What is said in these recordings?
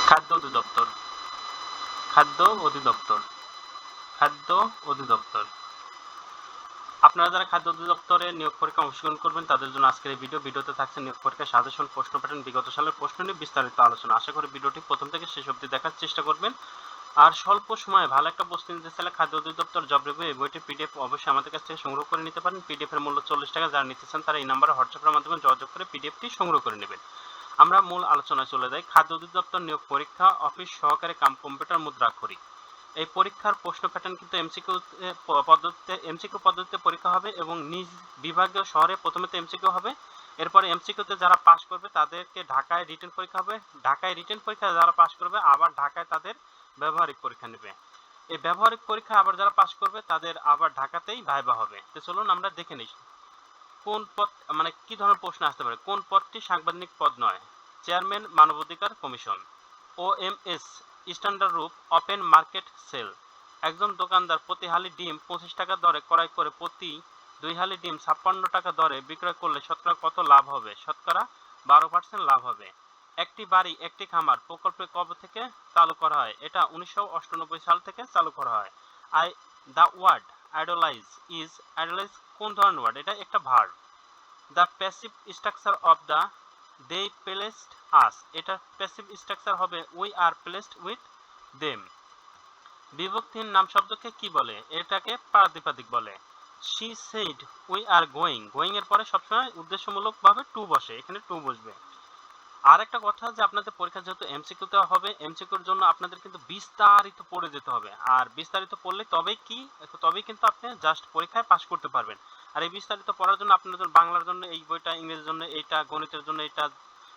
খাদ্য অধিদপ্তর, খাদ্য অধিদপ্তর, খাদ্য অধিদপ্তর। আপনারা যারা খাদ্য অধিদপ্তরে নিয়োগ পরীক্ষায় অংশগ্রহণ করবেন তাদের জন্য আজকের এই ভিডিওতে থাকছে নিয়োগ পরীক্ষার সাজেশন, প্রশ্ন প্যাটার্ন, বিগত সালের প্রশ্ন নিয়ে বিস্তারিত আলোচনা। আশা করি ভিডিওটি প্রথম থেকে শেষ অবধি দেখার চেষ্টা করবেন। আর স্বল্প সময়ে ভালো একটা প্রস্তুতি নিতে চাইলে খাদ্য অধিদপ্তর জব রিভিউ এই বইটির পিডিএফ অবশ্যই আমাদের কাছ থেকে সংগ্রহ করে নিতে পারেন। পিডিএফ এর মূল্য 40 টাকা। যারা নিতে চান তারা এই নাম্বারে হোয়াটসঅ্যাপের মাধ্যমে যোগাযোগ করে পিডিএফটি সংগ্রহ করে নেবেন। আমরা মূল আলোচনায় চলে যাই। খাদ্য অধিদপ্তর নিয়োগ পরীক্ষা, অফিস সহকারী কাম কম্পিউটার মুদ্রাক্ষরিক। এই পরীক্ষার প্রশ্ন প্যাটার্ন কিন্তু এমসিকিউ পদ্ধতিতে পরীক্ষা হবে এবং নিজ বিভাগীয় শহরে প্রথমে তো এমসিকিউ হবে, এরপরে এমসিকিউতে যারা পাস করবে তাদেরকে ঢাকায় রিটেন পরীক্ষা হবে। ঢাকায় রিটেন পরীক্ষা যারা পাস করবে আবার ঢাকায় তাদের ব্যবহারিক পরীক্ষা নেবে। এই ব্যবহারিক পরীক্ষা আবার যারা পাস করবে তাদের আবার ঢাকাতেই ভাইবা হবে। তো চলুন আমরা দেখে নিই কোন পদ, মানে কি ধরনের প্রশ্ন আসতে পারে। কোন পদটি সাংবিধানিক পদ নয়? চেয়ারম্যান মানবাধিকার কমিশন। ওএমএস স্ট্যান্ডার্ড রূপ ওপেন মার্কেট সেল। একজন দোকানদার প্রতি হালি ডিম 25 টাকা দরে ক্রয় করে প্রতি 2 হালি ডিম 56 টাকা দরে বিক্রয় করলে শতকরা কত লাভ হবে? শতকরা 12% লাভ হবে। একটি বাড়ি একটি খামার প্রকল্পে কবে থেকে চালু করা হয়? এটা 1998 সাল থেকে চালু করা হয়। The word idolize is, idolize কোন ধরনের ওয়ার্ড? এটা একটা verb. The passive structure of the they placed us, এটা প্যাসিভ স্ট্রাকচার হবে we are placed with them. বিভক্তিহীন নাম শব্দকে কি বলে? এটাকে প্রাতিপাদিক বলে। She said we are going, going এর পরে সবসময় উদ্দেশ্যমূলক ভাবে টু বসে, এখানে টু বসবে। আর একটা কথা যে আপনাদের পরীক্ষা যেহেতু এমসিকিউতে হবে, এমসিকিউর জন্য আপনাদের কিন্তু বিস্তারিত পড়ে যেতে হবে। আর বিস্তারিত পড়লে তবেই কিন্তু আপনি জাস্ট পরীক্ষায় পাস করতে পারবেন। আর এই বিস্তারিত পড়ার জন্য আপনাদের বাংলার জন্য এই বইটা, ইংরেজির জন্য এইটা, গণিতের জন্য এইটা,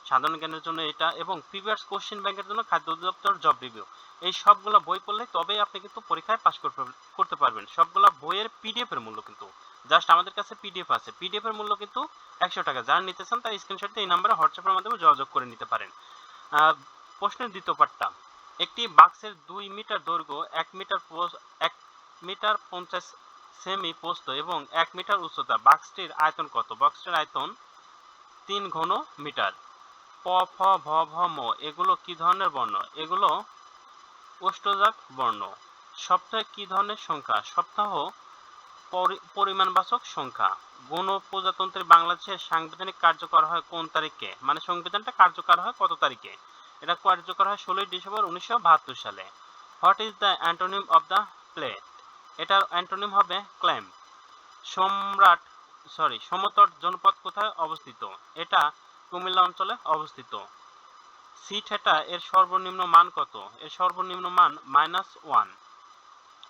সাধারণ জ্ঞানের জন্য এটা এবং প্রিভিয়াস কোশ্চেন ব্যাংকের জন্য খাদ্য অধিদপ্তর জব রিভিউ। এই সবগুলা বই পড়লে তবেই আপনি কিন্তু পরীক্ষায় পাস করতে পারবেন। সবগুলা বইয়ের পিডিএফ এর মূল্য কিন্তু, জাস্ট আমাদের কাছে পিডিএফ আছে, পিডিএফ এর মূল্য কিন্তু 100 টাকা। যারা নিতে চান তারা স্ক্রিনশট দিয়ে এই নাম্বারে হোয়াটসঅ্যাপের মাধ্যমে যোগাযোগ করে নিতে পারেন। প্রশ্নের দ্বিতীয় পার্টটা, একটি বাক্সের 2 মিটার দৈর্ঘ্য, 1 মিটার 50 সেমি প্রস্থ এবং 1 মিটার উচ্চতা। বাক্সটির আয়তন কত? বাক্সটির আয়তন 3 ঘন মিটার। প, ফ, ভ, ভ, ম এগুলো কি ধরনের বর্ণ? এগুলো অষ্টজাক বর্ণ। সপ্তাহে কি ধরনের সংখ্যা? সপ্তাহ পরিমাণবাচক সংখ্যা। গণপ্রজাতন্ত্রী বাংলাদেশের সাংবিধানিক কার্যকর হয় কোন তারিখে? মানে সংবিধানটা কার্যকর হয় কত তারিখে? এটা কার্যকর হয় 16 ডিসেম্বর 1972 সালে। What is the antonym of the plate? এটার অ্যান্টোনিম হবে ক্ল্যাম। সমতট জনপদ কোথায় অবস্থিত? এটা কুমিল্লা অঞ্চলে অবস্থিত। সি থিটা এর সর্বনিম্ন মান কত? এর সর্বনিম্ন মান -1।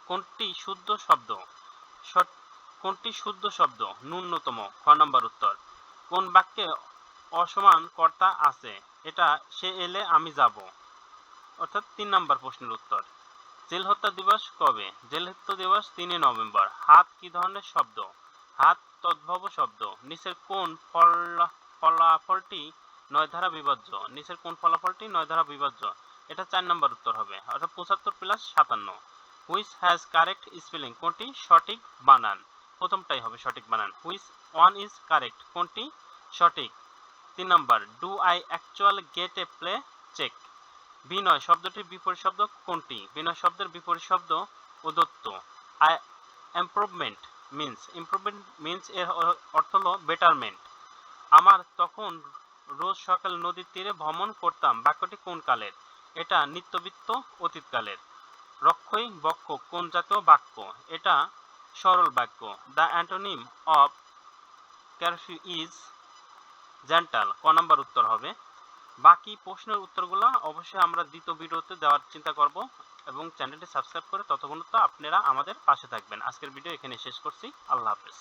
কোনটি শুদ্ধ শব্দ? কোনটি শুদ্ধ শব্দ? ন্যূনতম। খ নাম্বার উত্তর। কোন বাক্যে অসমান কর্তা আছে? এটা সে এলে আমি যাব, অর্থাৎ 3 নাম্বার প্রশ্নের উত্তর। জেল হত্যা দিবস কবে? জেল হত্যা দিবস 3 নভেম্বর। হাত কি ধরনের শব্দ? হাত তদ্ভব শব্দ। নিচের কোন ফলাফলটি 9 ধারা বিভাজ্য? নিচের কোন ফলাফলটি 9 ধারা বিভাজ্য? এটা 4 নাম্বার উত্তর হবে, অর্থাৎ 75 plus 57। Which has correct spelling? কোনটি সঠিক বানান? প্রথমটাই হবে সঠিক বানান। Which one is correct? কোনটি সঠিক? 3 number, do I actual get a play check? বিনয় শব্দটির বিপরীত শব্দ কোনটি? বিনয় শব্দের বিপরীত শব্দ উদ্যত। ইমপ্রুভমেন্ট মিন্স এর অর্থ হলো বেটারমেন্ট। আমার তখন রোজ সকাল নদীর তীরে ভ্রমণ করতাম। বাক্যটি কোন কালের? এটা নিত্যবিত্ত অতীতকালের। রক্ষই বক্ষ কোন জাতীয় বাক্য? এটা সরল বাক্য। The antonym of curfew is gentle. ক নাম্বার উত্তর হবে। বাকি প্রশ্নের উত্তরগুলো অবশ্যই আমরা দ্বিতীয় ভিডিওতে দেওয়ার চিন্তা করব এবং চ্যানেলটি সাবস্ক্রাইব করে ততক্ষণ আপনারা আমাদের পাশে থাকবেন। আজকের ভিডিও এখানে শেষ করছি। আল্লাহ হাফেজ।